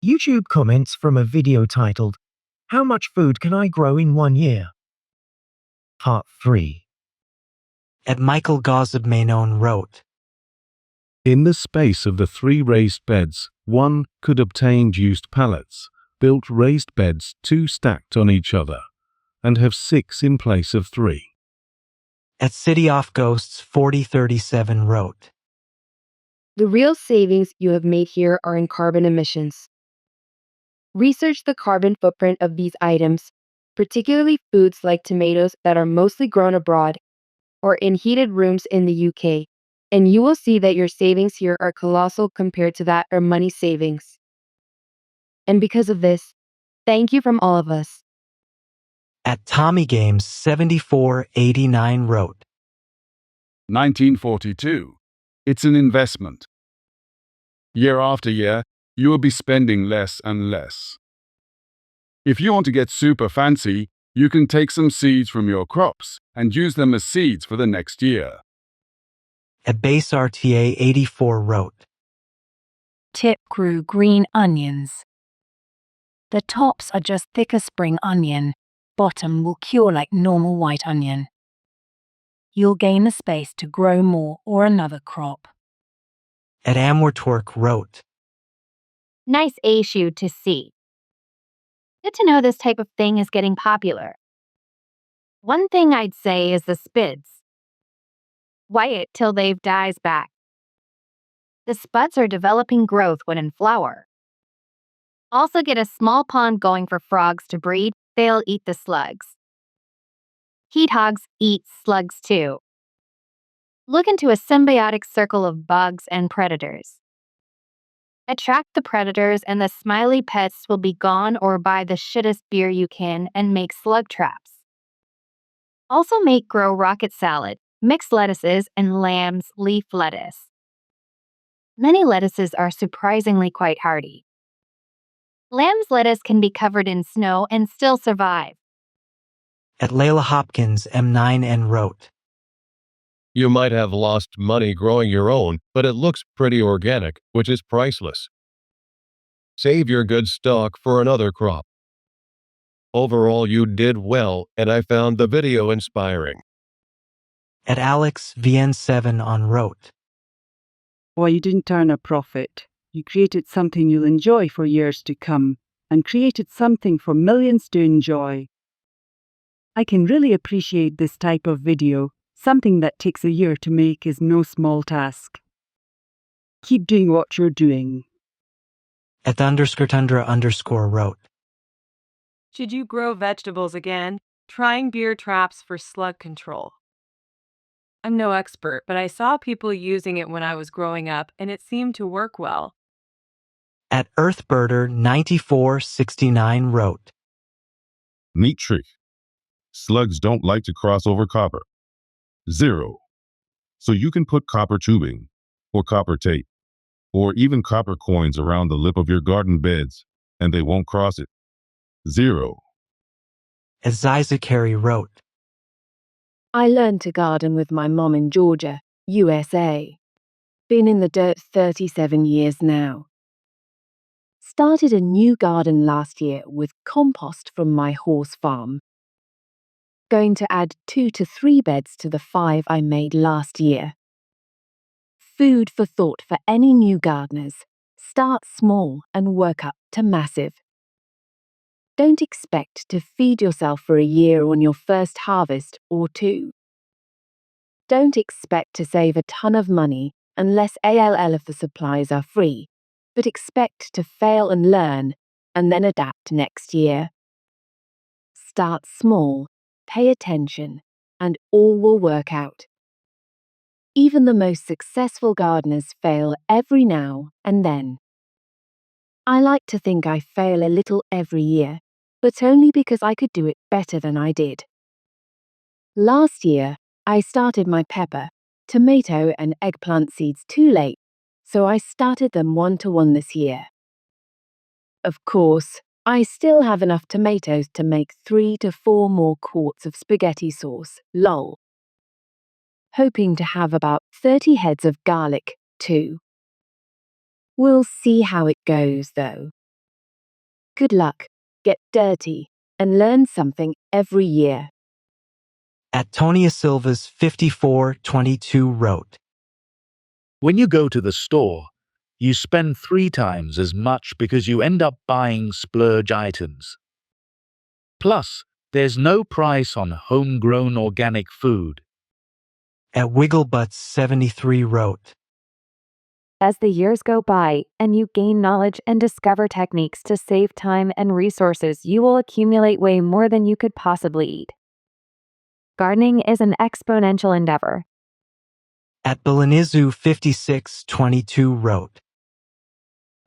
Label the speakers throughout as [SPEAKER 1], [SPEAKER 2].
[SPEAKER 1] YouTube comments from a video titled, "How much food can I grow in 1 year?" Part 3.
[SPEAKER 2] Michael Goseb-Manon wrote,
[SPEAKER 3] In the space of the 3 raised beds, one could obtain used pallets, built raised beds 2 stacked on each other, and have 6 in place of 3.
[SPEAKER 2] City Off Ghosts 4037 wrote,
[SPEAKER 4] The real savings you have made here are in carbon emissions. Research the carbon footprint of these items, particularly foods like tomatoes that are mostly grown abroad or in heated rooms in the UK, and you will see that your savings here are colossal compared to that of money savings. And because of this, thank you from all of us.
[SPEAKER 2] Tommy Games 7489 wrote,
[SPEAKER 5] 1942. It's an investment. Year after year, you will be spending less and less. If you want to get super fancy, you can take some seeds from your crops and use them as seeds for the next year.
[SPEAKER 2] Base RTA 84 wrote,
[SPEAKER 6] Tip grew green onions. The tops are just thicker spring onion, bottom will cure like normal white onion. You'll gain the space to grow more or another crop.
[SPEAKER 2] Amwertwork wrote,
[SPEAKER 7] Nice issue to see. Good to know this type of thing is getting popular. One thing I'd say is the spids. Wait till they've dies back. The spuds are developing growth when in flower. Also get a small pond going for frogs to breed, they'll eat the slugs. Hedgehogs eat slugs too. Look into a symbiotic circle of bugs and predators. Attract the predators and the smiley pests will be gone, or buy the shittest beer you can and make slug traps. Also grow rocket salad, mixed lettuces, and lamb's leaf lettuce. Many lettuces are surprisingly quite hardy. Lamb's lettuce can be covered in snow and still survive.
[SPEAKER 2] Layla Hopkins M9N wrote,
[SPEAKER 8] You might have lost money growing your own, but it looks pretty organic, which is priceless. Save your good stock for another crop. Overall, you did well, and I found the video inspiring.
[SPEAKER 2] Alex VN7 on wrote,
[SPEAKER 9] Well, you didn't earn a profit. You created something you'll enjoy for years to come, and created something for millions to enjoy. I can really appreciate this type of video. Something that takes a year to make is no small task. Keep doing what you're doing.
[SPEAKER 2] _Tundra_ wrote,
[SPEAKER 10] Should you grow vegetables again? Trying beer traps for slug control. I'm no expert, but I saw people using it when I was growing up, and it seemed to work well.
[SPEAKER 2] Earthbirder 9469 wrote,
[SPEAKER 11] Neat trick. Slugs don't like to cross over copper. 0. So you can put copper tubing, or copper tape, or even copper coins around the lip of your garden beds, and they won't cross it. 0.
[SPEAKER 2] Zizakari wrote,
[SPEAKER 4] I learned to garden with my mom in Georgia, USA. Been in the dirt 37 years now. Started a new garden last year with compost from my horse farm. Going to add 2 to 3 beds to the 5 I made last year. Food for thought for any new gardeners. Start small and work up to massive. Don't expect to feed yourself for a year on your first harvest or 2. Don't expect to save a ton of money unless ALL if the supplies are free, but expect to fail and learn and then adapt next year. Start small, pay attention, and all will work out. Even the most successful gardeners fail every now and then. I like to think I fail a little every year, but only because I could do it better than I did. Last year, I started my pepper, tomato, and eggplant seeds too late, so I started them 1-to-1 this year. Of course, I still have enough tomatoes to make 3 to 4 more quarts of spaghetti sauce, lol. Hoping to have about 30 heads of garlic, too. We'll see how it goes, though. Good luck, get dirty, and learn something every year.
[SPEAKER 2] At Tonia Silva's 5422 wrote,
[SPEAKER 12] When you go to the store, you spend 3 times as much because you end up buying splurge items. Plus, there's no price on homegrown organic food.
[SPEAKER 2] At Wigglebutts 73 wrote,
[SPEAKER 4] As the years go by and you gain knowledge and discover techniques to save time and resources, you will accumulate way more than you could possibly eat. Gardening is an exponential endeavor.
[SPEAKER 2] At Belenizu 5622 wrote,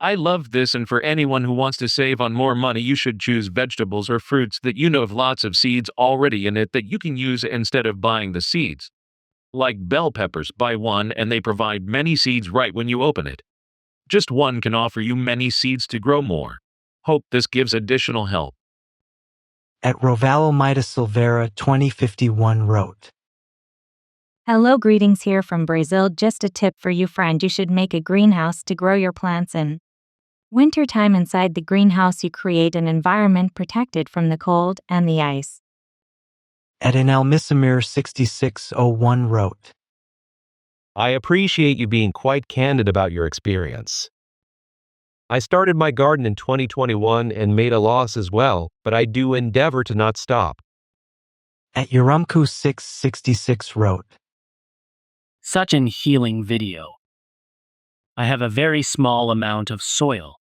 [SPEAKER 13] I love this, and for anyone who wants to save on more money, you should choose vegetables or fruits that you know have lots of seeds already in it that you can use instead of buying the seeds. Like bell peppers, buy one and they provide many seeds right when you open it. Just one can offer you many seeds to grow more. Hope this gives additional help.
[SPEAKER 2] At Rovalomita Silveira 2051 wrote,
[SPEAKER 6] Hello, greetings here from Brazil. Just a tip for you, friend. You should make a greenhouse to grow your plants in. Wintertime inside the greenhouse, you create an environment protected from the cold and the ice.
[SPEAKER 2] At Inalmissimir 6601 wrote,
[SPEAKER 14] I appreciate you being quite candid about your experience. I started my garden in 2021 and made a loss as well, but I do endeavor to not stop.
[SPEAKER 2] At Urumku 666 wrote,
[SPEAKER 15] Such an healing video. I have a very small amount of soil.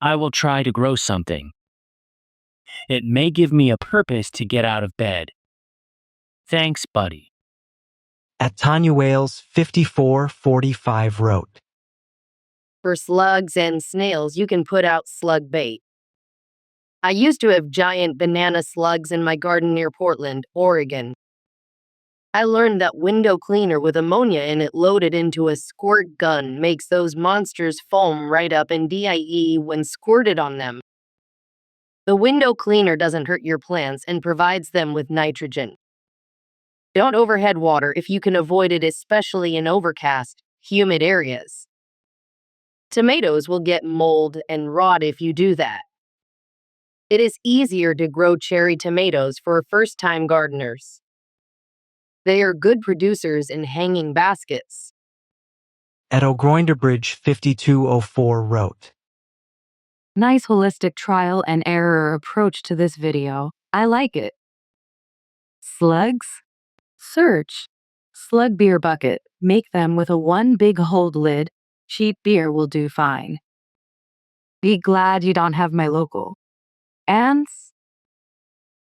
[SPEAKER 15] I will try to grow something. It may give me a purpose to get out of bed. Thanks, buddy.
[SPEAKER 2] At Tanya Wales 5445 wrote,
[SPEAKER 16] For slugs and snails, you can put out slug bait. I used to have giant banana slugs in my garden near Portland, Oregon. I learned that window cleaner with ammonia in it loaded into a squirt gun makes those monsters foam right up in DIE when squirted on them. The window cleaner doesn't hurt your plants and provides them with nitrogen. Don't overhead water if you can avoid it, especially in overcast, humid areas. Tomatoes will get mold and rot if you do that. It is easier to grow cherry tomatoes for first-time gardeners. They are good producers in hanging baskets.
[SPEAKER 2] At O'Groinderbridge 5204 wrote,
[SPEAKER 17] Nice holistic trial and error approach to this video. I like it. Slugs? Search. Slug beer bucket. Make them with a one big hold lid. Cheap beer will do fine. Be glad you don't have my local. Ants?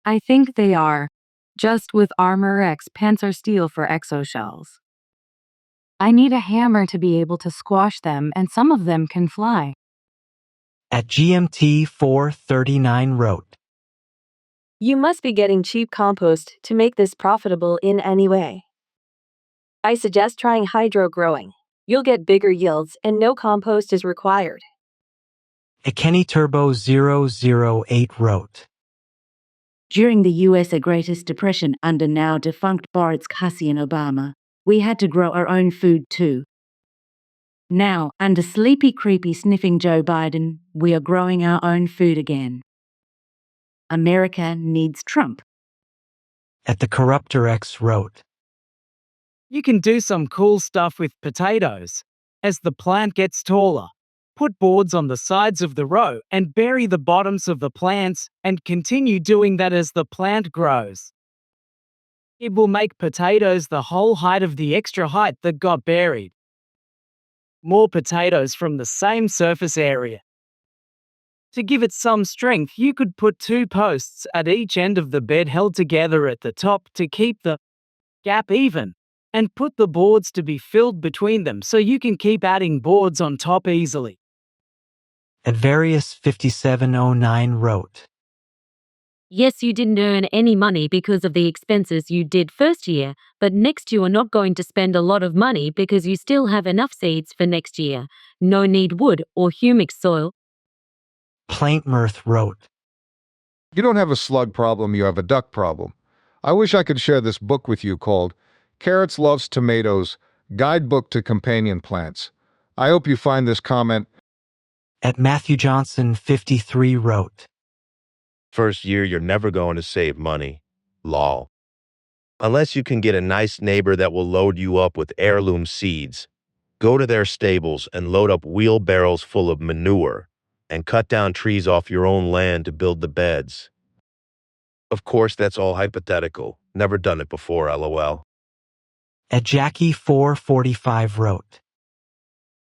[SPEAKER 17] I think they are. Just with Armor X Panzer Steel for exoshells. I need a hammer to be able to squash them, and some of them can fly.
[SPEAKER 2] At GMT 439 wrote,
[SPEAKER 18] You must be getting cheap compost to make this profitable in any way. I suggest trying hydro growing. You'll get bigger yields and no compost is required.
[SPEAKER 2] At Kenny Turbo 008 wrote,
[SPEAKER 19] During the U.S. Greatest Depression under now defunct Boris Hussein Obama, we had to grow our own food too. Now, under sleepy, creepy, sniffing Joe Biden, we are growing our own food again. America needs Trump.
[SPEAKER 2] At the Corruptor X wrote,
[SPEAKER 20] You can do some cool stuff with potatoes. As the plant gets taller, put boards on the sides of the row and bury the bottoms of the plants and continue doing that as the plant grows. It will make potatoes the whole height of the extra height that got buried. More potatoes from the same surface area. To give it some strength, you could put 2 posts at each end of the bed held together at the top to keep the gap even, and put the boards to be filled between them so you can keep adding boards on top easily.
[SPEAKER 2] At Various 5709 wrote,
[SPEAKER 21] Yes, you didn't earn any money because of the expenses you did first year, but next you are not going to spend a lot of money because you still have enough seeds for next year. No need wood or humic soil.
[SPEAKER 2] Plaint Mirth wrote,
[SPEAKER 22] You don't have a slug problem, you have a duck problem. I wish I could share this book with you called Carrots Loves Tomatoes, Guidebook to Companion Plants. I hope you find this comment
[SPEAKER 2] At Matthew Johnson 53 wrote,
[SPEAKER 1] First year, you're never going to save money. Lol. Unless you can get a nice neighbor that will load you up with heirloom seeds. Go to their stables and load up wheelbarrows full of manure and cut down trees off your own land to build the beds. Of course, that's all hypothetical. Never done it before, lol.
[SPEAKER 2] At Jackie 445 wrote,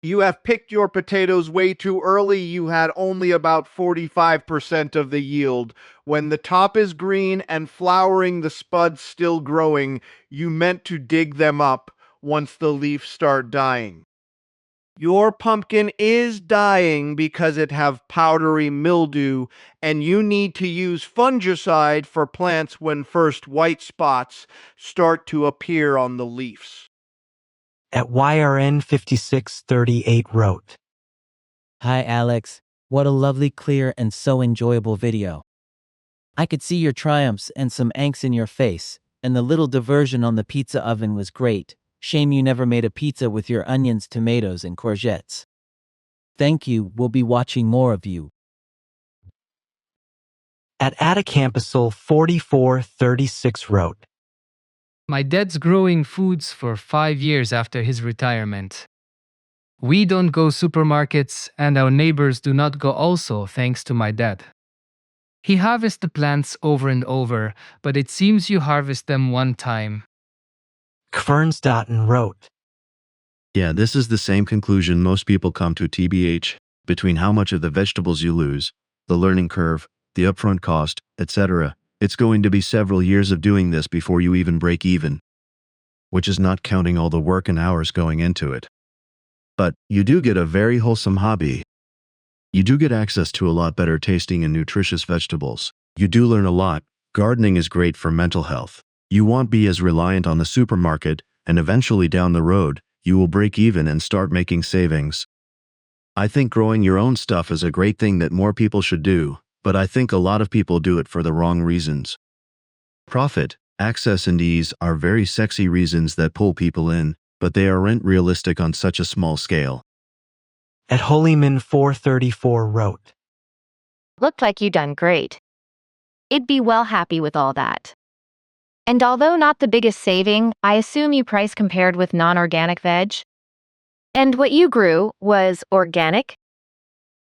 [SPEAKER 3] You have picked your potatoes way too early. You had only about 45% of the yield. When the top is green and flowering, the spuds still growing, you meant to dig them up once the leaves start dying. Your pumpkin is dying because it have powdery mildew, and you need to use fungicide for plants when first white spots start to appear on the leaves.
[SPEAKER 2] At YRN 5638 wrote,
[SPEAKER 23] Hi, Alex. What a lovely, clear, and so enjoyable video. I could see your triumphs and some angst in your face, and the little diversion on the pizza oven was great. Shame you never made a pizza with your onions, tomatoes, and courgettes. Thank you, we'll be watching more of you.
[SPEAKER 2] At Attacampusil 4436 wrote,
[SPEAKER 24] My dad's growing foods for 5 years after his retirement. We don't go supermarkets and our neighbors do not go also thanks to my dad. He harvests the plants over and over, but it seems you harvest them one time.
[SPEAKER 2] Kvernsdotten wrote,
[SPEAKER 25] Yeah, this is the same conclusion most people come to TBH, between how much of the vegetables you lose, the learning curve, the upfront cost, etc. It's going to be several years of doing this before you even break even, which is not counting all the work and hours going into it. But you do get a very wholesome hobby. You do get access to a lot better tasting and nutritious vegetables. You do learn a lot. Gardening is great for mental health. You won't be as reliant on the supermarket, and eventually down the road, you will break even and start making savings. I think growing your own stuff is a great thing that more people should do, but I think a lot of people do it for the wrong reasons. Profit, access, and ease are very sexy reasons that pull people in, but they aren't realistic on such a small scale.
[SPEAKER 2] At Holyman 434 wrote,
[SPEAKER 7] Looked like you done great. It'd be well happy with all that. And although not the biggest saving, I assume you price compared with non-organic veg? And what you grew was organic?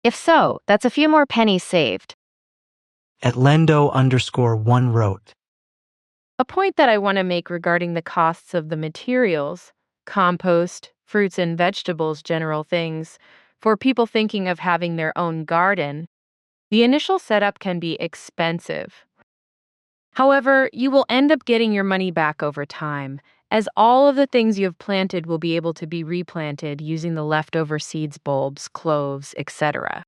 [SPEAKER 7] If so, that's a few more pennies saved.
[SPEAKER 2] At Lendo_1 wrote,
[SPEAKER 10] A point that I want to make regarding the costs of the materials, compost, fruits and vegetables, general things, for people thinking of having their own garden, the initial setup can be expensive. However, you will end up getting your money back over time, as all of the things you have planted will be able to be replanted using the leftover seeds, bulbs, cloves, etc.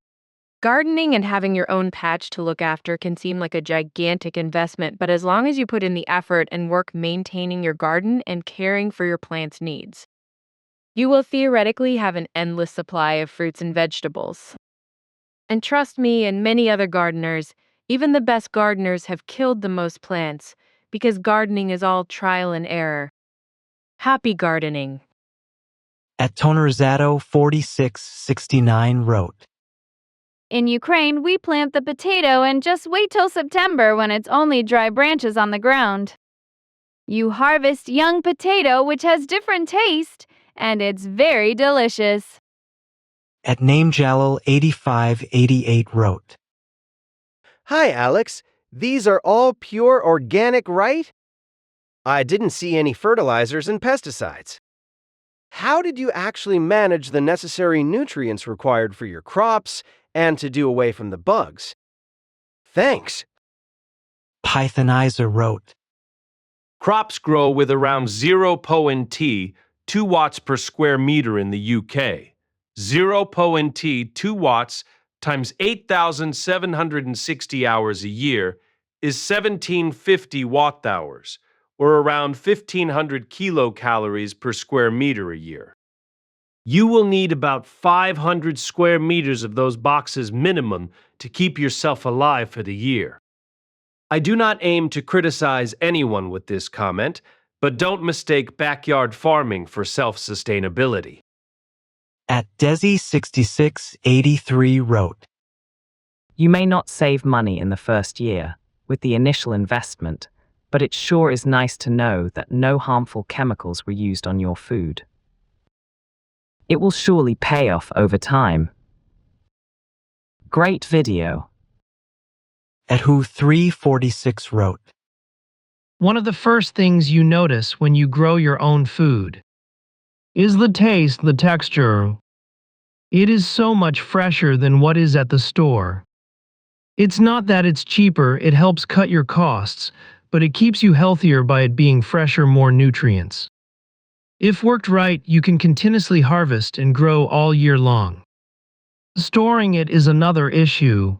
[SPEAKER 10] Gardening and having your own patch to look after can seem like a gigantic investment, but as long as you put in the effort and work maintaining your garden and caring for your plants' needs, you will theoretically have an endless supply of fruits and vegetables. And trust me and many other gardeners, even the best gardeners have killed the most plants, because gardening is all trial and error. Happy gardening.
[SPEAKER 2] At Tonerizzato 4669 wrote,
[SPEAKER 26] In Ukraine, we plant the potato and just wait till September when it's only dry branches on the ground. You harvest young potato, which has different taste, and it's very delicious.
[SPEAKER 2] At NameJalil 8588 wrote,
[SPEAKER 27] Hi, Alex. These are all pure organic, right? I didn't see any fertilizers and pesticides. How did you actually manage the necessary nutrients required for your crops and to do away from the bugs? Thanks.
[SPEAKER 2] Pythonizer wrote,
[SPEAKER 28] Crops grow with around 0 PONT, 2 watts per square meter in the UK. 0 PONT, 2 watts times 8,760 hours a year is 1750 watt-hours, or around 1,500 kilocalories per square meter a year. You will need about 500 square meters of those boxes minimum to keep yourself alive for the year. I do not aim to criticize anyone with this comment, but don't mistake backyard farming for self-sustainability.
[SPEAKER 2] At Desi6683 wrote,
[SPEAKER 4] You may not save money in the first year with the initial investment, but it sure is nice to know that no harmful chemicals were used on your food. It will surely pay off over time. Great video.
[SPEAKER 2] At Who346 wrote,
[SPEAKER 5] One of the first things you notice when you grow your own food is the taste, the texture. It is so much fresher than what is at the store. It's not that it's cheaper, it helps cut your costs, but it keeps you healthier by it being fresher, more nutrients. If worked right, you can continuously harvest and grow all year long. Storing it is another issue.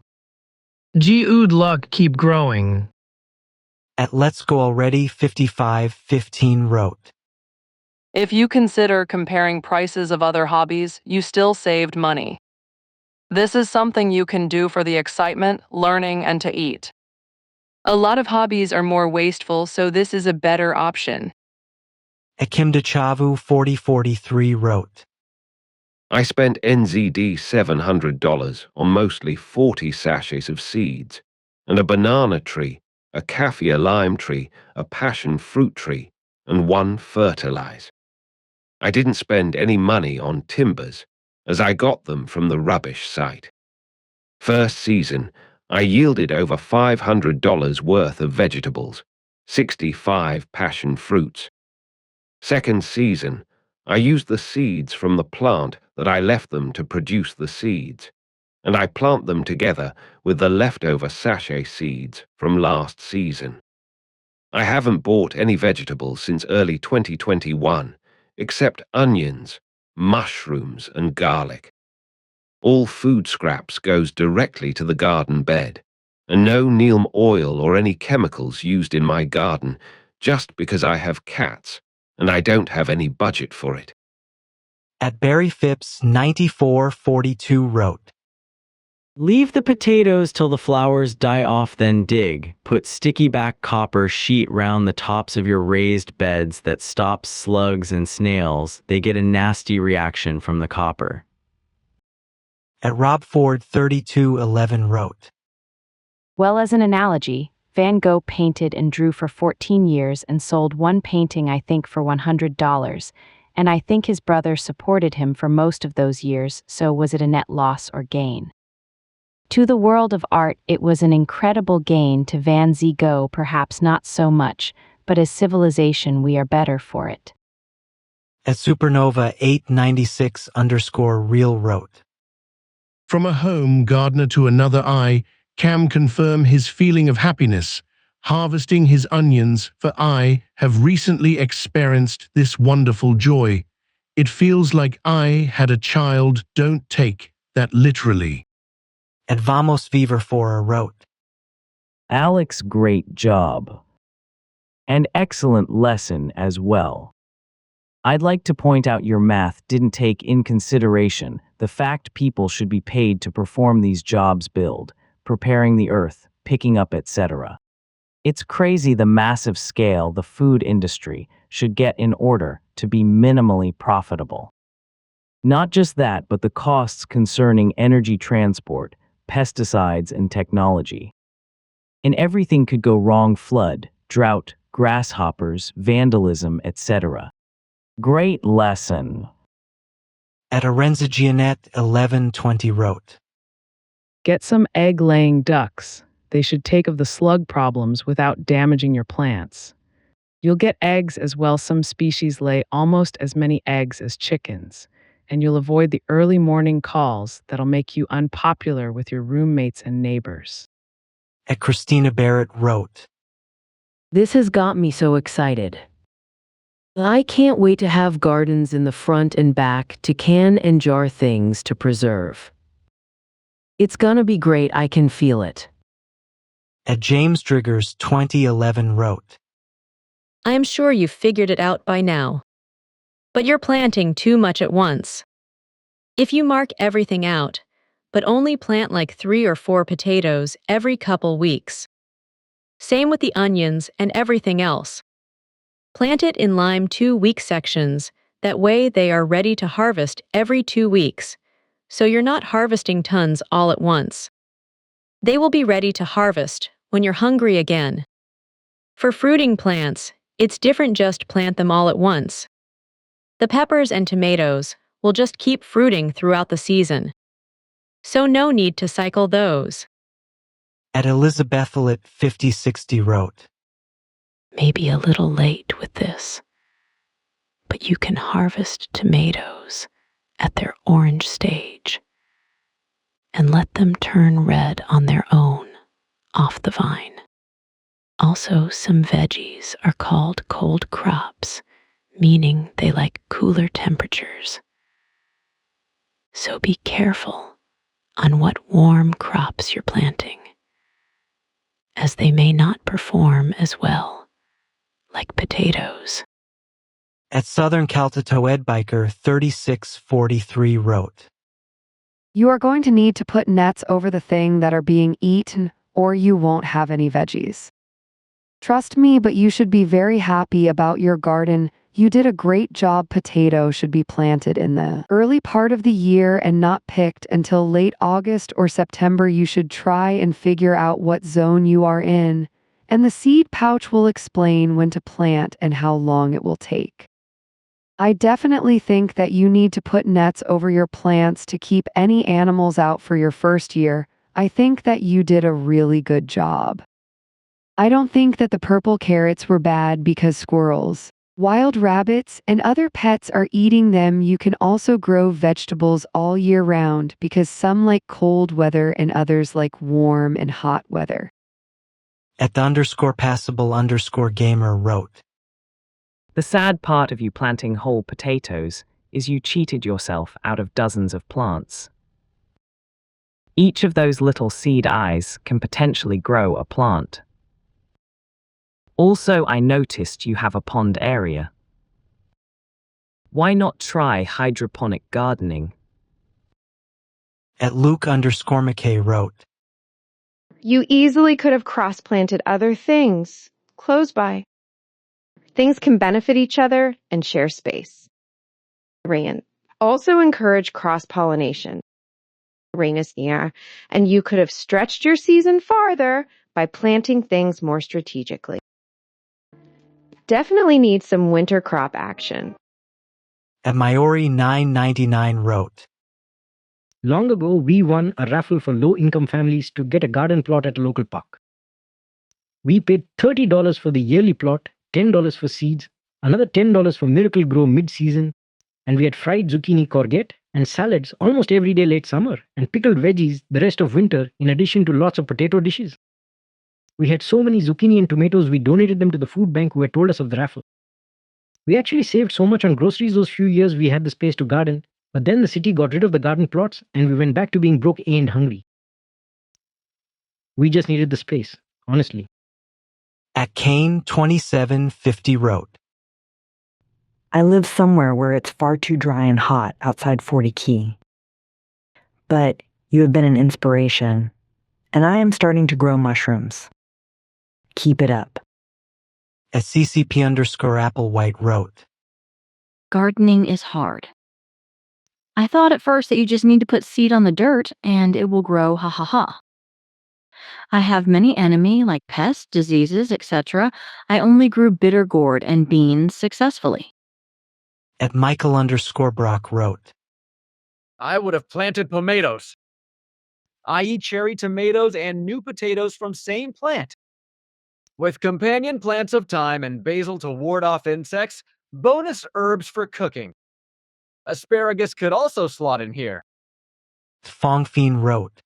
[SPEAKER 5] Good luck, keep growing.
[SPEAKER 2] At Let's Go Already 5515 wrote,
[SPEAKER 6] If you consider comparing prices of other hobbies, you still saved money. This is something you can do for the excitement, learning, and to eat. A lot of hobbies are more wasteful, so this is a better option.
[SPEAKER 2] Akimda Chavu 4043 wrote,
[SPEAKER 8] I spent NZD $700 on mostly 40 sachets of seeds, and a banana tree, a kaffir lime tree, a passion fruit tree, and one fertilize. I didn't spend any money on timbers, as I got them from the rubbish site. First season, I yielded over $500 worth of vegetables, 65 passion fruits. Second season, I used the seeds from the plant that I left them to produce the seeds, and I plant them together with the leftover sachet seeds from last season. I haven't bought any vegetables since early 2021, except onions, mushrooms, and garlic. All food scraps goes directly to the garden bed, and no neem oil or any chemicals used in my garden just because I have cats and I don't have any budget for it.
[SPEAKER 2] At Barry Phipps 9442 wrote,
[SPEAKER 9] Leave the potatoes till the flowers die off, then dig. Put sticky back copper sheet round the tops of your raised beds that stops slugs and snails. They get a nasty reaction from the copper.
[SPEAKER 2] At Rob Ford 3211 wrote,
[SPEAKER 11] Well, as an analogy, Van Gogh painted and drew for 14 years and sold one painting, I think, for $100, and I think his brother supported him for most of those years, so was it a net loss or gain? To the world of art, it was an incredible gain. To Van Gogh, perhaps not so much, but as civilization we are better for it.
[SPEAKER 2] At Supernova 896_real wrote,
[SPEAKER 12] From a home gardener to another eye, Cam confirm his feeling of happiness, harvesting his onions, for I have recently experienced this wonderful joy. It feels like I had a child. Don't take that literally.
[SPEAKER 2] At Vamos Viver4 wrote,
[SPEAKER 4] Alex, great job. And excellent lesson as well. I'd like to point out your math didn't take in consideration the fact people should be paid to perform these jobs: build, preparing the earth, picking up, etc. It's crazy the massive scale the food industry should get in order to be minimally profitable. Not just that, but the costs concerning energy transport, pesticides, and technology. And everything could go wrong: flood, drought, grasshoppers, vandalism, etc. Great lesson.
[SPEAKER 2] At Arenza Gianette 1120 wrote,
[SPEAKER 13] Get some egg-laying ducks. They should take of the slug problems without damaging your plants. You'll get eggs as well. Some species lay almost as many eggs as chickens, and you'll avoid the early morning calls that'll make you unpopular with your roommates and neighbors.
[SPEAKER 2] At Christina Barrett wrote,
[SPEAKER 29] This has got me so excited. I can't wait to have gardens in the front and back to can and jar things to preserve. It's gonna be great, I can feel it.
[SPEAKER 2] At James Driggers 2011 wrote,
[SPEAKER 21] I am sure you've figured it out by now. But you're planting too much at once. If you mark everything out, but only plant like 3 or 4 potatoes every couple weeks. Same with the onions and everything else. Plant it in lime 2-week sections,
[SPEAKER 1] That way, they are ready to harvest every 2 weeks, so you're not harvesting tons all at once. They will be ready to harvest when you're hungry again. For fruiting plants, it's different, just plant them all at once. The peppers and tomatoes will just keep fruiting throughout the season, so no need to cycle those.
[SPEAKER 2] At Elizabethalet 5060 wrote,
[SPEAKER 11] Maybe a little late with this, but you can harvest tomatoes at their orange stage and let them turn red on their own off the vine. Also, some veggies are called cold crops, meaning they like cooler temperatures. So be careful on what warm crops you're planting, as they may not perform as well, like potatoes.
[SPEAKER 2] At Southern Caltito Edbiker 3643 wrote,
[SPEAKER 14] You are going to need to put nets over the thing that are being eaten, or you won't have any veggies. Trust me, but you should be very happy about your garden. You did a great job. Potato should be planted in the early part of the year and not picked until late August or September. You should try and figure out what zone you are in, and the seed pouch will explain when to plant and how long it will take. I definitely think that you need to put nets over your plants to keep any animals out for your first year. I think that you did a really good job. I don't think that the purple carrots were bad because squirrels, wild rabbits, and other pets are eating them. You can also grow vegetables all year round because some like cold weather and others like warm and hot weather.
[SPEAKER 2] At the _passable_gamer wrote,
[SPEAKER 4] The sad part of you planting whole potatoes is you cheated yourself out of dozens of plants. Each of those little seed eyes can potentially grow a plant. Also, I noticed you have a pond area. Why not try hydroponic gardening?
[SPEAKER 2] At Luke_McKay wrote,
[SPEAKER 15] You easily could have cross-planted other things close by. Things can benefit each other and share space. Rain. Also encourage cross-pollination. Rain is near, and you could have stretched your season farther by planting things more strategically. Definitely need some winter crop action.
[SPEAKER 2] At Maori999 wrote,
[SPEAKER 16] Long ago, we won a raffle for low-income families to get a garden plot at a local park. We paid $30 for the yearly plot, $10 for seeds, another $10 for Miracle Grow mid-season, and we had fried zucchini courgette and salads almost every day late summer, and pickled veggies the rest of winter, in addition to lots of potato dishes. We had so many zucchini and tomatoes, we donated them to the food bank who had told us of the raffle. We actually saved so much on groceries those few years we had the space to garden, but then the city got rid of the garden plots and we went back to being broke and hungry. We just needed the space, honestly.
[SPEAKER 2] At Kane2750 wrote,
[SPEAKER 17] I live somewhere where it's far too dry and hot outside 40 Key. But you have been an inspiration, and I am starting to grow mushrooms. Keep it up.
[SPEAKER 2] At CCP_Applewhite wrote,
[SPEAKER 18] Gardening is hard. I thought at first that you just need to put seed on the dirt and it will grow, ha ha ha. I have many enemy like pests, diseases, etc. I only grew bitter gourd and beans successfully.
[SPEAKER 2] At Michael_Brock wrote,
[SPEAKER 19] I would have planted tomatoes. I eat cherry tomatoes and new potatoes from same plant. With companion plants of thyme and basil to ward off insects, bonus herbs for cooking. Asparagus could also slot in here.
[SPEAKER 2] Fongfien wrote,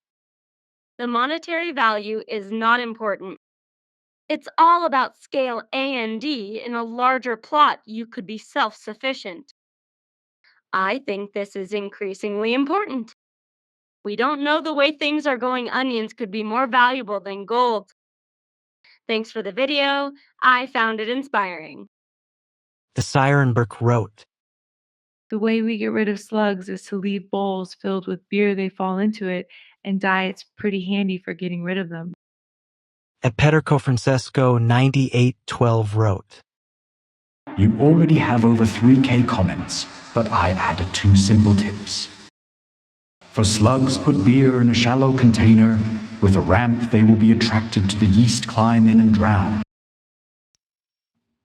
[SPEAKER 20] The monetary value is not important. It's all about scale A and D. In a larger plot, you could be self-sufficient. I think this is increasingly important. We don't know the way things are going. Onions could be more valuable than gold. Thanks for the video. I found it inspiring.
[SPEAKER 2] The Sirenberg wrote,
[SPEAKER 22] The way we get rid of slugs is to leave bowls filled with beer. They fall into it and die. It's pretty handy for getting rid of them.
[SPEAKER 2] At Pederco Francesco 9812 wrote,
[SPEAKER 3] You already have over 3K comments, but I added 2 simple tips. For slugs, put beer in a shallow container. With a ramp, they will be attracted to the yeast, climb in and drown.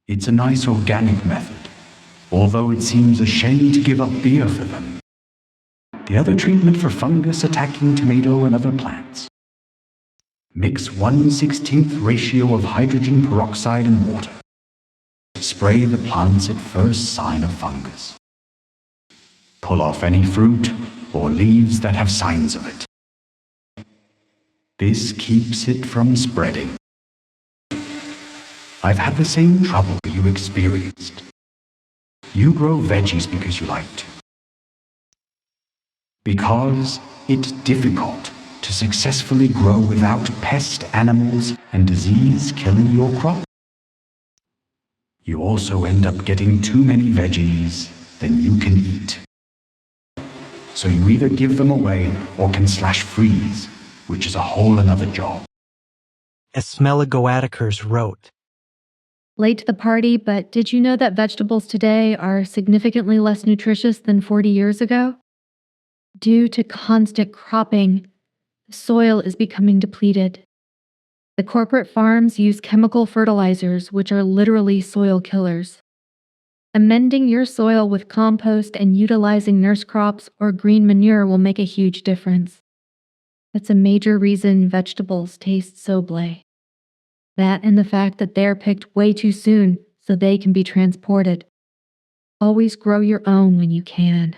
[SPEAKER 3] It's a nice organic method, although it seems a shame to give up beer for them. The other treatment for fungus attacking tomato and other plants. Mix 1/16 ratio of hydrogen peroxide and water. Spray the plants at first sign of fungus. Pull off any fruit or leaves that have signs of it. This keeps it from spreading. I've had the same trouble you experienced. You grow veggies because you like to. Because it's difficult to successfully grow without pest animals and disease killing your crop. You also end up getting too many veggies than you can eat. So you either give them away or can slash freeze, which is a whole another job.
[SPEAKER 2] As Smelligoaticus wrote,
[SPEAKER 7] Late to the party, but did you know that vegetables today are significantly less nutritious than 40 years ago? Due to constant cropping, the soil is becoming depleted. The corporate farms use chemical fertilizers, which are literally soil killers. Amending your soil with compost and utilizing nurse crops or green manure will make a huge difference. That's a major reason vegetables taste so bland. That and the fact that they're picked way too soon so they can be transported. Always grow your own when you can.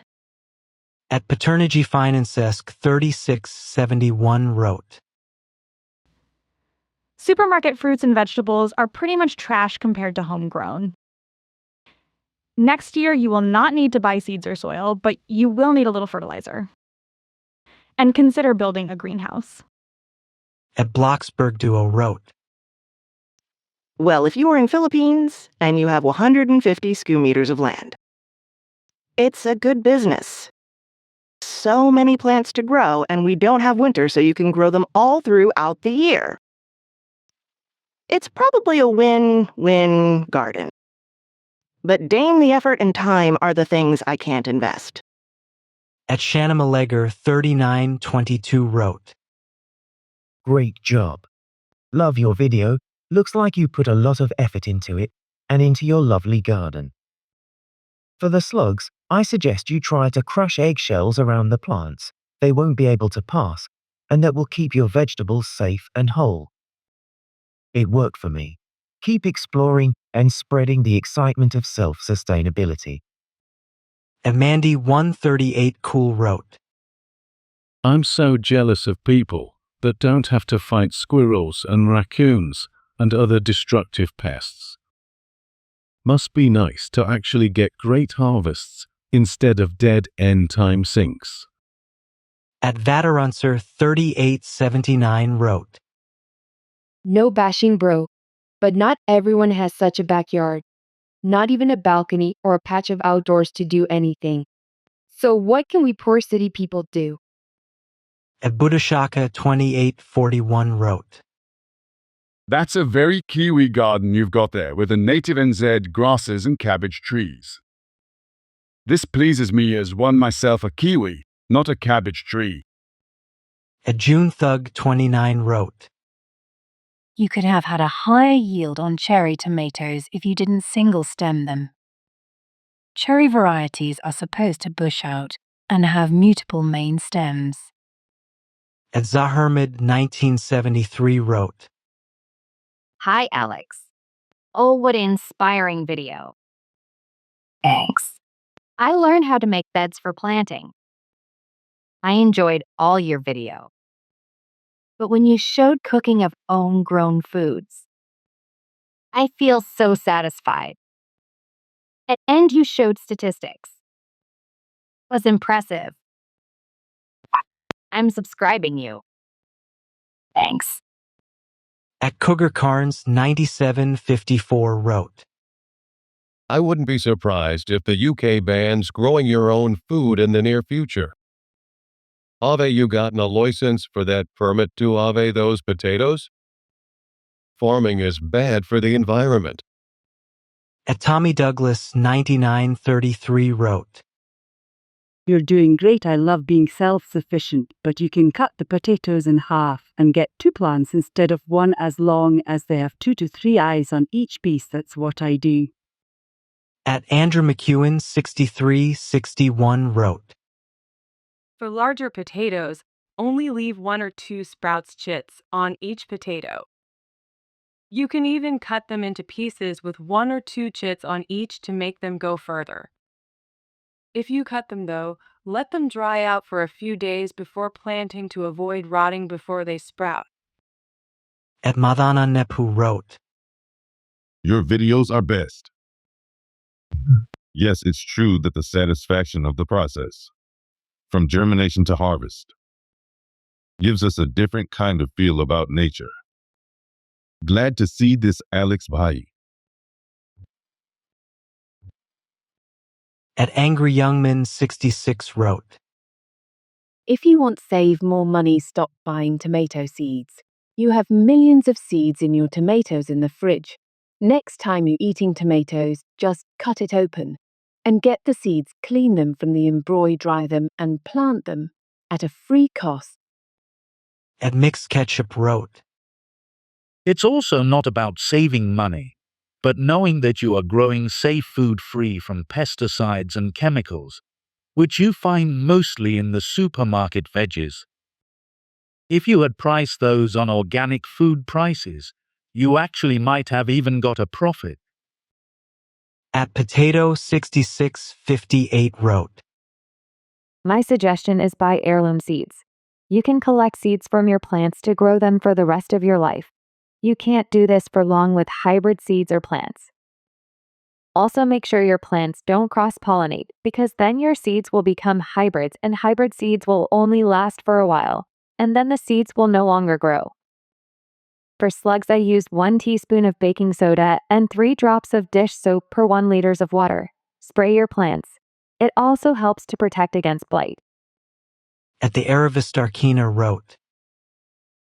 [SPEAKER 2] At Paternogy Financesk 3671 wrote,
[SPEAKER 10] Supermarket fruits and vegetables are pretty much trash compared to homegrown. Next year, you will not need to buy seeds or soil, but you will need a little fertilizer. And consider building a greenhouse.
[SPEAKER 2] At Bloxburg Duo wrote,
[SPEAKER 23] Well, if you are in Philippines and you have 150 square meters of land, it's a good business. So many plants to grow, and we don't have winter, so you can grow them all throughout the year. It's probably a win-win garden. But dang, the effort and time are the things I can't invest.
[SPEAKER 2] At Shanamaleger 3922 wrote,
[SPEAKER 24] Great job. Love your video. Looks like you put a lot of effort into it and into your lovely garden. For the slugs, I suggest you try to crush eggshells around the plants. They won't be able to pass, and that will keep your vegetables safe and whole. It worked for me. Keep exploring and spreading the excitement of self-sustainability.
[SPEAKER 2] At Mandy 138 Cool wrote,
[SPEAKER 25] I'm so jealous of people that don't have to fight squirrels and raccoons and other destructive pests. Must be nice to actually get great harvests instead of dead end-time sinks.
[SPEAKER 2] At Vaterunser 3879 wrote,
[SPEAKER 26] No bashing, bro, but not everyone has such a backyard. Not even a balcony or a patch of outdoors to do anything. So what can we poor city people do?
[SPEAKER 2] At Budashaka 2841 wrote,
[SPEAKER 27] That's a very Kiwi garden you've got there with the native NZ grasses and cabbage trees. This pleases me as one myself a Kiwi, not a cabbage tree.
[SPEAKER 2] At June Thug 29 wrote,
[SPEAKER 11] You could have had a higher yield on cherry tomatoes if you didn't single stem them. Cherry varieties are supposed to bush out and have mutable main stems.
[SPEAKER 2] At Zahermid 1973 wrote,
[SPEAKER 28] Hi, Alex. Oh, what an inspiring video. Thanks. I learned how to make beds for planting. I enjoyed all your video. But when you showed cooking of own-grown foods, I feel so satisfied. At end, you showed statistics. Was impressive. I'm subscribing you. Thanks.
[SPEAKER 2] At Cougar Carnes 9754 wrote,
[SPEAKER 29] I wouldn't be surprised if the UK bans growing your own food in the near future. Have you gotten a license for that permit to have those potatoes? Farming is bad for the environment.
[SPEAKER 2] At Tommy Douglas 9933 wrote,
[SPEAKER 1] You're doing great. I love being self-sufficient, but you can cut the potatoes in half and get 2 plants instead of 1 as long as they have 2 to 3 eyes on each piece. That's what I do.
[SPEAKER 2] At Andrew McEwen 6361 wrote,
[SPEAKER 5] For larger potatoes, only leave 1 or 2 sprouts chits on each potato. You can even cut them into pieces with 1 or 2 chits on each to make them go further. If you cut them though, let them dry out for a few days before planting to avoid rotting before they sprout.
[SPEAKER 2] At Madana Nepu wrote,
[SPEAKER 27] Your videos are best. Yes, it's true that the satisfaction of the process, from germination to harvest, gives us a different kind of feel about nature. Glad to see this, Alex Bhai.
[SPEAKER 2] At Angry Youngman 66 wrote,
[SPEAKER 6] If you want to save more money, stop buying tomato seeds. You have millions of seeds in your tomatoes in the fridge. Next time you're eating tomatoes, just cut it open and get the seeds, clean them from the embroil, dry them, and plant them at a free cost.
[SPEAKER 2] At Mixed Ketchup wrote,
[SPEAKER 8] It's also not about saving money, but knowing that you are growing safe food free from pesticides and chemicals, which you find mostly in the supermarket veggies. If you had priced those on organic food prices, you actually might have even got a profit.
[SPEAKER 2] At Potato 6658 wrote,
[SPEAKER 28] My suggestion is buy heirloom seeds. You can collect seeds from your plants to grow them for the rest of your life. You can't do this for long with hybrid seeds or plants. Also, make sure your plants don't cross-pollinate, because then your seeds will become hybrids, and hybrid seeds will only last for a while, and then the seeds will no longer grow. For slugs, I used 1 teaspoon of baking soda and 3 drops of dish soap per 1 liter of water. Spray your plants. It also helps to protect against blight.
[SPEAKER 2] At the Aravistarkina wrote,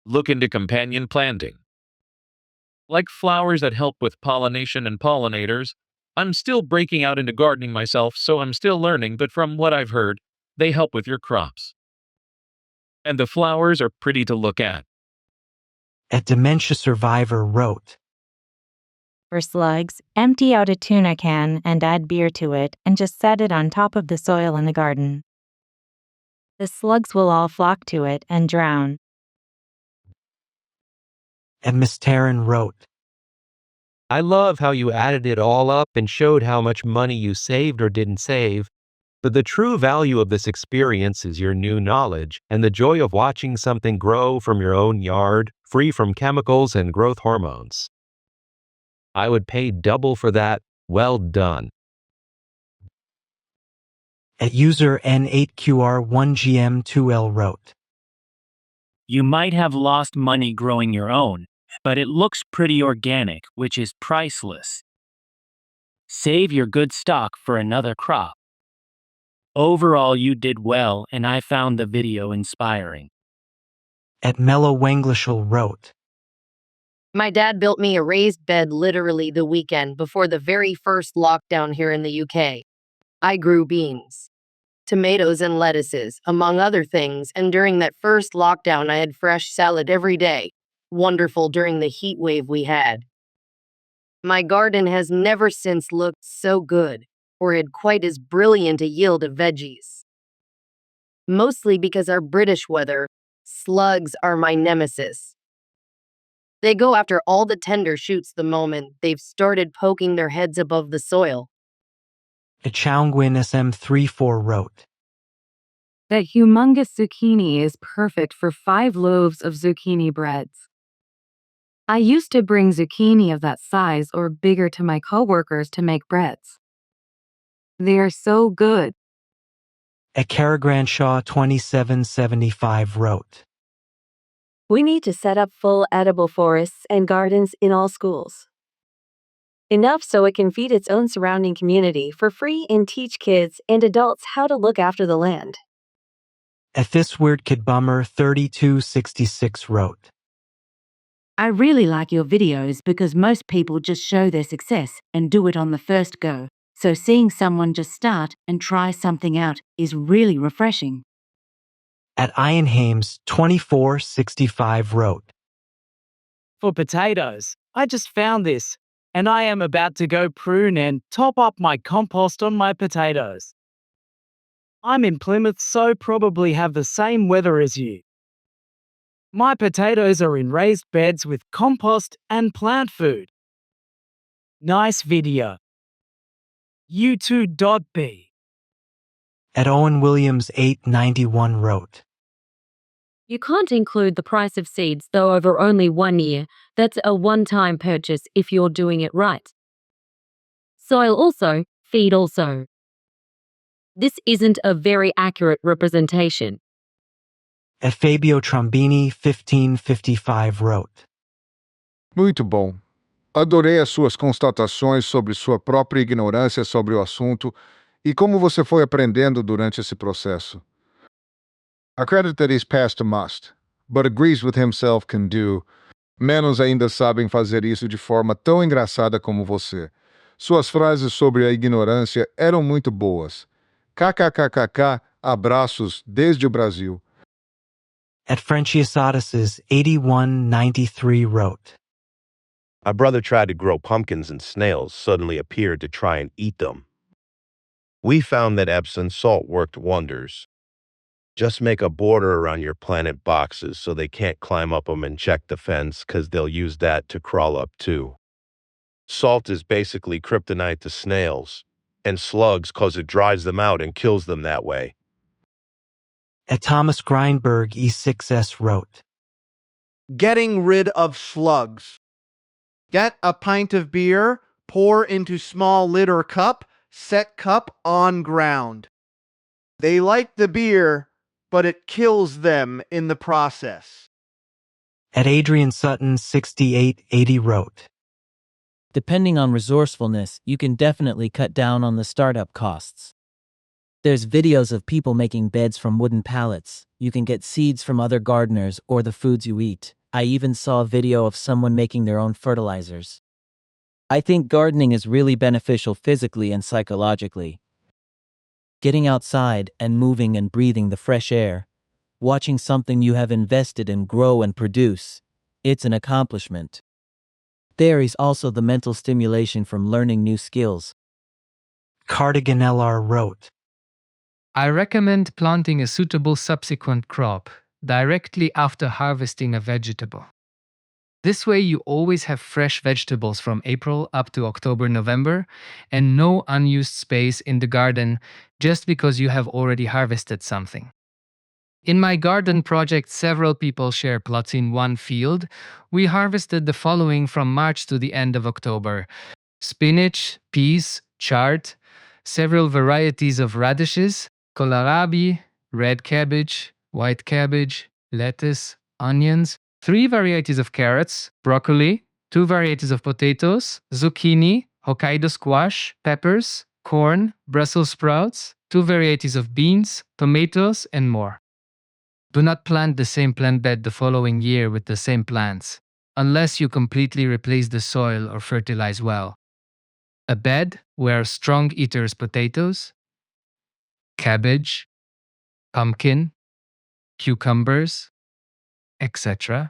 [SPEAKER 9] Look into companion planting. Like flowers that help with pollination and pollinators, I'm still breaking out into gardening myself, so I'm still learning, but from what I've heard, they help with your crops. And the flowers are pretty to look at.
[SPEAKER 2] At Dementia Survivor wrote,
[SPEAKER 12] For slugs, empty out a tuna can and add beer to it and just set it on top of the soil in the garden. The slugs will all flock to it and drown.
[SPEAKER 2] And Miss Taryn wrote,
[SPEAKER 13] I love how you added it all up and showed how much money you saved or didn't save. But the true value of this experience is your new knowledge and the joy of watching something grow from your own yard, free from chemicals and growth hormones. I would pay double for that. Well done.
[SPEAKER 2] At user N8QR1GM2L wrote,
[SPEAKER 4] You might have lost money growing your own, but it looks pretty organic, which is priceless. Save your good stock for another crop. Overall, you did well, and I found the video inspiring.
[SPEAKER 2] At Mellow Wenglishel wrote,
[SPEAKER 14] My dad built me a raised bed literally the weekend before the very first lockdown here in the UK. I grew beans, tomatoes, and lettuces, among other things, and during that first lockdown I had fresh salad every day. Wonderful during the heat wave we had. My garden has never since looked so good or had quite as brilliant a yield of veggies. Mostly because our British weather, slugs are my nemesis. They go after all the tender shoots the moment they've started poking their heads above the soil.
[SPEAKER 2] At Chaungwin SM34 wrote,
[SPEAKER 6] That humongous zucchini is perfect for 5 loaves of zucchini breads. I used to bring zucchini of that size or bigger to my coworkers to make breads. They are so good.
[SPEAKER 2] At Caragranshaw 2775 wrote,
[SPEAKER 21] We need to set up full edible forests and gardens in all schools. Enough so it can feed its own surrounding community for free and teach kids and adults how to look after the land.
[SPEAKER 2] At This Weird Kid Bummer 3266 wrote,
[SPEAKER 1] I really like your videos because most people just show their success and do it on the first go. So seeing someone just start and try something out is really refreshing.
[SPEAKER 2] At Ian Hames 2465 wrote,
[SPEAKER 3] For potatoes, I just found this, and I am about to go prune and top up my compost on my potatoes. I'm in Plymouth, so probably have the same weather as you. My potatoes are in raised beds with compost and plant food. Nice video. U2.B.
[SPEAKER 2] At Owen Williams 891 wrote,
[SPEAKER 7] You can't include the price of seeds though over only 1 year. That's a one-time purchase if you're doing it right. Soil also, feed also. This isn't a very accurate representation.
[SPEAKER 2] At Fabio Trombini 1555 wrote,
[SPEAKER 15] Muito bom. Adorei as suas constatações sobre sua própria ignorância sobre o assunto e como você foi aprendendo durante esse processo. A credit that he's passed a must, but agrees with himself can do. Menos ainda sabem fazer isso de forma tão engraçada como você. Suas frases sobre a ignorância eram muito boas. KKKKK, abraços desde o Brasil.
[SPEAKER 2] At Frenchius Odysseus 8193 wrote,
[SPEAKER 16] My brother tried to grow pumpkins and snails suddenly appeared to try and eat them. We found that Epsom salt worked wonders. Just make a border around your plant boxes so they can't climb up them and check the fence because they'll use that to crawl up too. Salt is basically kryptonite to snails and slugs because it dries them out and kills them that way.
[SPEAKER 2] At Thomas Greinberg E6S wrote,
[SPEAKER 17] Getting rid of slugs. Get a pint of beer, pour into small lid or cup, set cup on ground. They like the beer, but it kills them in the process.
[SPEAKER 2] At Adrian Sutton 6880 wrote,
[SPEAKER 18] Depending on resourcefulness, you can definitely cut down on the startup costs. There's videos of people making beds from wooden pallets. You can get seeds from other gardeners or the foods you eat. I even saw a video of someone making their own fertilizers. I think gardening is really beneficial physically and psychologically. Getting outside and moving and breathing the fresh air, watching something you have invested in grow and produce, it's an accomplishment. There is also the mental stimulation from learning new skills.
[SPEAKER 2] Cardigan LR wrote,
[SPEAKER 19] I recommend planting a suitable subsequent crop directly after harvesting a vegetable. This way you always have fresh vegetables from April up to October, November, and no unused space in the garden just because you have already harvested something. In my garden project, several people share plots in one field. We harvested the following from March to the end of October: spinach, peas, chard, several varieties of radishes, kohlrabi, red cabbage, white cabbage, lettuce, onions, 3 varieties of carrots, broccoli, 2 varieties of potatoes, zucchini, Hokkaido squash, peppers, corn, Brussels sprouts, 2 varieties of beans, tomatoes, and more. Do not plant the same plant bed the following year with the same plants, unless you completely replace the soil or fertilize well. A bed where strong eaters potatoes, cabbage, pumpkin, cucumbers, etc.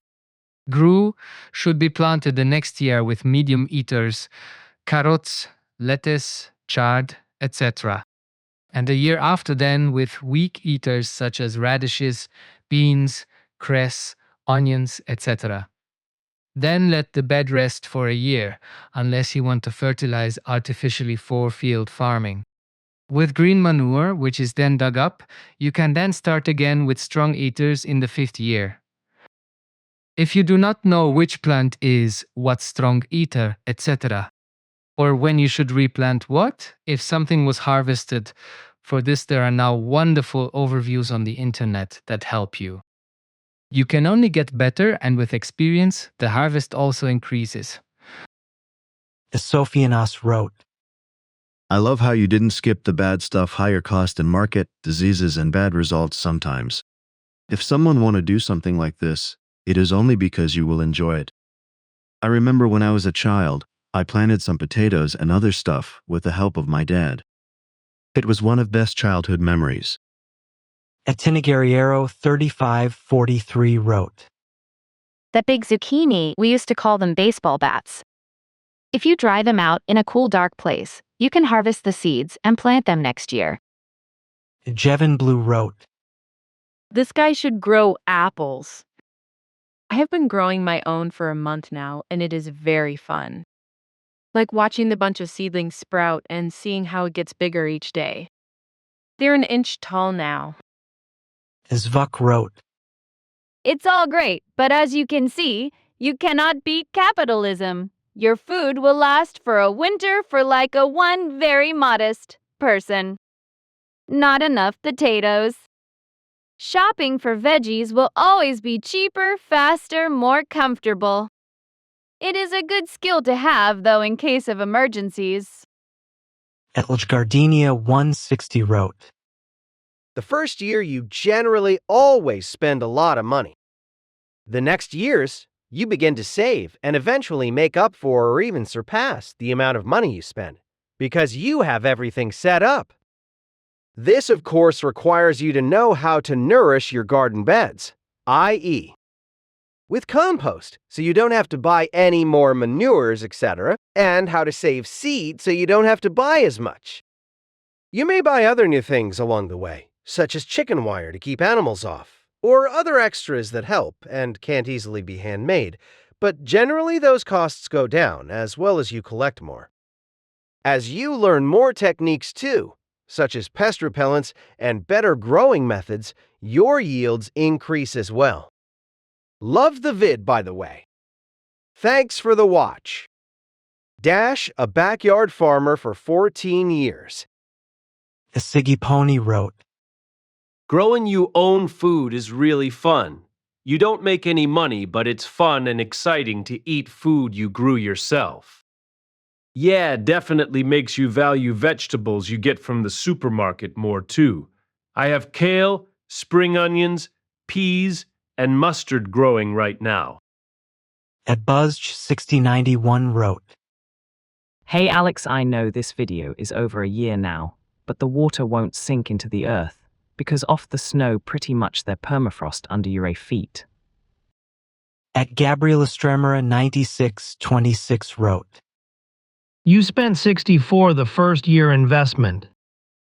[SPEAKER 19] grew should be planted the next year with medium eaters, carrots, lettuce, chard, etc. And the year after then with weak eaters such as radishes, beans, cress, onions, etc. Then let the bed rest for a year, unless you want to fertilize artificially for field farming. With green manure, which is then dug up, you can then start again with strong eaters in the 5th year. If you do not know which plant is what strong eater, etc., or when you should replant what, if something was harvested, for this there are now wonderful overviews on the internet that help you. You can only get better, and with experience, the harvest also increases.
[SPEAKER 2] Sophianos wrote,
[SPEAKER 20] I love how you didn't skip the bad stuff, higher cost and market, diseases and bad results sometimes. If someone want to do something like this, it is only because you will enjoy it. I remember when I was a child, I planted some potatoes and other stuff with the help of my dad. It was one of best childhood memories.
[SPEAKER 2] Guerriero 3543 wrote,
[SPEAKER 28] That big zucchini, we used to call them baseball bats. If you dry them out in a cool, dark place, you can harvest the seeds and plant them next year.
[SPEAKER 2] Jevin Blue wrote,
[SPEAKER 5] This guy should grow apples. I have been growing my own for a month now, and it is very fun. Like watching the bunch of seedlings sprout and seeing how it gets bigger each day. They're an inch tall now.
[SPEAKER 2] Zvuk wrote,
[SPEAKER 10] It's all great, but as you can see, you cannot beat capitalism. Your food will last for a winter for like a one very modest person. Not enough potatoes. Shopping for veggies will always be cheaper, faster, more comfortable. It is a good skill to have, though, in case of emergencies.
[SPEAKER 2] Gardenia 160 wrote,
[SPEAKER 11] The first year, you generally always spend a lot of money. The next years, you begin to save and eventually make up for or even surpass the amount of money you spend because you have everything set up. This, of course, requires you to know how to nourish your garden beds, i.e., with compost, so you don't have to buy any more manures, etc., and how to save seed so you don't have to buy as much. You may buy other new things along the way, such as chicken wire to keep animals off, or other extras that help and can't easily be handmade, but generally those costs go down as well as you collect more. As you learn more techniques too, such as pest repellents and better growing methods, your yields increase as well. Love the vid, by the way. Thanks for the watch. Dash, a backyard farmer for 14 years.
[SPEAKER 2] Siggy Pony wrote,
[SPEAKER 22] Growing your own food is really fun. You don't make any money, but it's fun and exciting to eat food you grew yourself. Yeah, definitely makes you value vegetables you get from the supermarket more too. I have kale, spring onions, peas, and mustard growing right now.
[SPEAKER 2] Buzzed6091 wrote,
[SPEAKER 4] Hey Alex, I know this video is over a year now, but the water won't sink into the earth because off the snow pretty much they're permafrost under your feet.
[SPEAKER 2] Gabriela Stremera 9626 wrote,
[SPEAKER 23] You spent 64 the first year investment.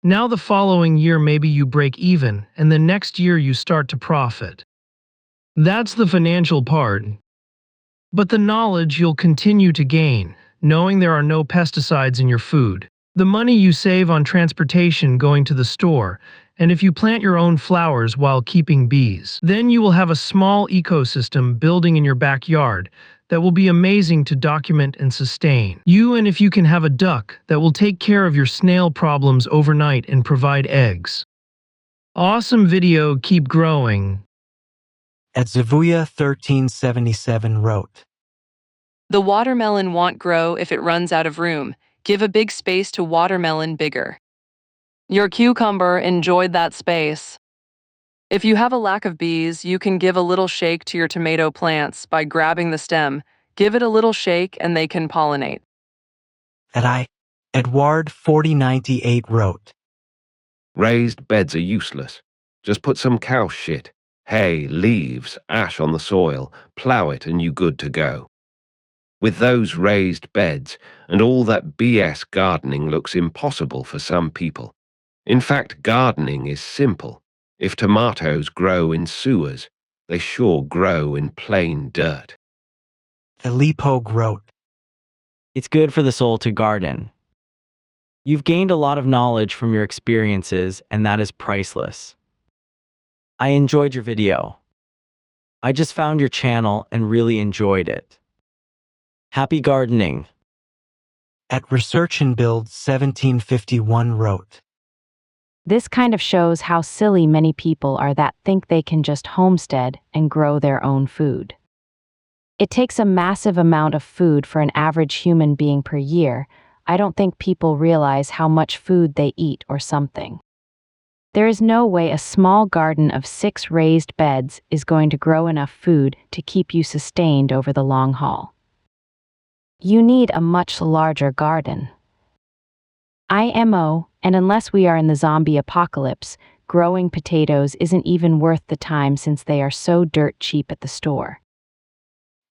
[SPEAKER 23] Now the following year maybe you break even, and the next year you start to profit. That's the financial part. But the knowledge you'll continue to gain, knowing there are no pesticides in your food. The money you save on transportation going to the store, and if you plant your own flowers while keeping bees, then you will have a small ecosystem building in your backyard that will be amazing to document and sustain. And if you can have a duck that will take care of your snail problems overnight and provide eggs. Awesome video, keep growing.
[SPEAKER 2] Zavuya 1377 wrote,
[SPEAKER 24] The watermelon won't grow if it runs out of room. Give a big space to watermelon bigger. Your cucumber enjoyed that space. If you have a lack of bees, you can give a little shake to your tomato plants by grabbing the stem. Give it a little shake and they can pollinate.
[SPEAKER 2] Edward 4098 wrote,
[SPEAKER 25] Raised beds are useless. Just put some cow shit, hay, leaves, ash on the soil, plow it and you good to go. With those raised beds and all that BS, gardening looks impossible for some people. In fact, gardening is simple. If tomatoes grow in sewers, they sure grow in plain dirt.
[SPEAKER 2] Elipog wrote,
[SPEAKER 4] It's good for the soul to garden. You've gained a lot of knowledge from your experiences, and that is priceless. I enjoyed your video. I just found your channel and really enjoyed it. Happy gardening.
[SPEAKER 2] Research and Build 1751 wrote,
[SPEAKER 6] This kind of shows how silly many people are that think they can just homestead and grow their own food. It takes a massive amount of food for an average human being per year. I don't think people realize how much food they eat or something. There is no way a small garden of 6 raised beds is going to grow enough food to keep you sustained over the long haul.
[SPEAKER 8] You need a much larger garden. IMO, and unless we are in the zombie apocalypse, growing potatoes isn't even worth the time since they are so dirt cheap at the store.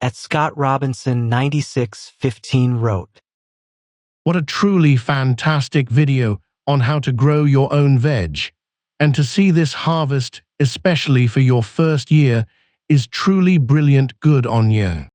[SPEAKER 2] At Scott Robinson 9615 wrote,
[SPEAKER 9] What a truly fantastic video on how to grow your own veg. And to see this harvest, especially for your first year, is truly brilliant. Good on you.